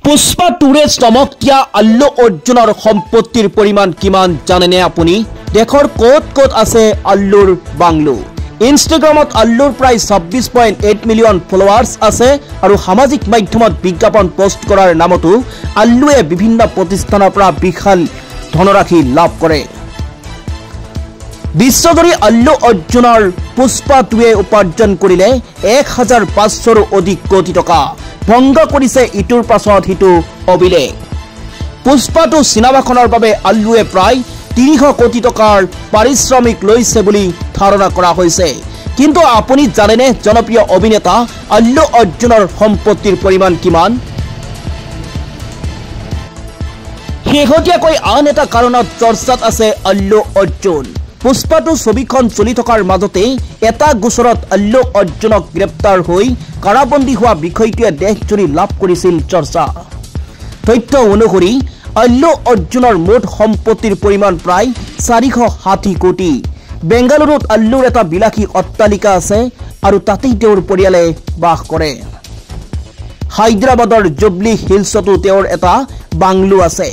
পুষ্পা টুৰে চমকীয়া আল্লু অৰ্জুনৰ সম্পত্তিৰ পৰিমাণ কিমান জানেনে আপুনি? দেশৰ ক'ত ক'ত আছে আল্লুৰ বাংলো? ইনষ্টাগ্ৰামত আল্লুৰ প্ৰায় 26.8 মিলিয়ন ফলোৱাৰ্ছ আছে আৰু সামাজিক মাধ্যমত বিজ্ঞাপন পোষ্ট কৰাৰ নামতো আল্লুৱে বিভিন্ন প্ৰতিষ্ঠানৰ পৰা বিশাল ধনৰাশি লাভ কৰে। বিশ্বজুৰি আল্লু অৰ্জুনৰ পুষ্পা টুৱে উপাৰ্জন কৰিলে 1500ৰো অধিক কোটি টকা। ভংগ কৰিছে ইটোৰ পাছত সিটো অভিলেখ। পুষ্পা টু চিনেমাখনৰ বাবে আল্লুৱে প্ৰায় 300 কোটি টকাৰ পাৰিশ্ৰমিক লৈছে বুলি ধাৰণা কৰা হৈছে। কিন্তু আপুনি জানেনে জনপ্ৰিয় অভিনেতা আল্লু অৰ্জুনৰ সম্পত্তিৰ পৰিমাণ কিমান? শেহতীয়াকৈ আন এটা কাৰণত চৰ্চাত আছে আল্লু অৰ্জুন। পুষ্পা টু ছবিখন চলি থকাৰ মাজতে এটা গোচৰত আল্লু অৰ্জুনক গ্ৰেপ্তাৰ হৈ কাৰাবন্দী হোৱা বিষয়টোৱে দেশজুৰি লাভ কৰিছিল চৰ্চা। তথ্য অনুসৰি আল্লু অৰ্জুনৰ মুঠ সম্পত্তিৰ পৰিমাণ প্ৰায় 460 কোটি। বেংগালুৰুত আল্লুৰ এটা বিলাসী অট্টালিকা আছে আৰু তাতেই তেওঁৰ পৰিয়ালে বাস কৰে। হায়দৰাবাদৰ জুবলি হিলছতো তেওঁৰ এটা বাংলো আছে।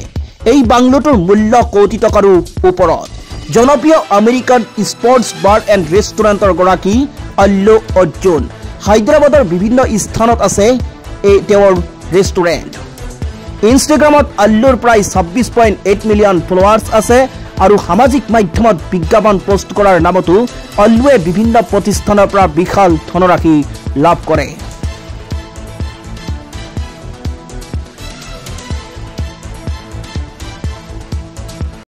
এই বাংলোটোৰ মূল্য কোটি টকাৰো ওপৰত। জনপ্ৰিয় আমেৰিকান স্পৰ্টছ বাৰ এণ্ড ৰেষ্টুৰেণ্টৰ গৰাকী আল্লু অৰ্জুন। হায়দৰাবাদৰ বিভিন্ন স্থানত আছে তেওঁৰ ৰেষ্টুৰেণ্ট। ইনষ্টাগ্ৰামত আল্লুৰ প্ৰায় 26.8 মিলিয়ন ফলোৱাৰ্ছ আছে আৰু সামাজিক মাধ্যমত বিজ্ঞাপন পোষ্ট কৰাৰ নামতো আল্লুৱে বিভিন্ন প্ৰতিষ্ঠানৰ পৰা বিশাল ধনৰাশি লাভ কৰে।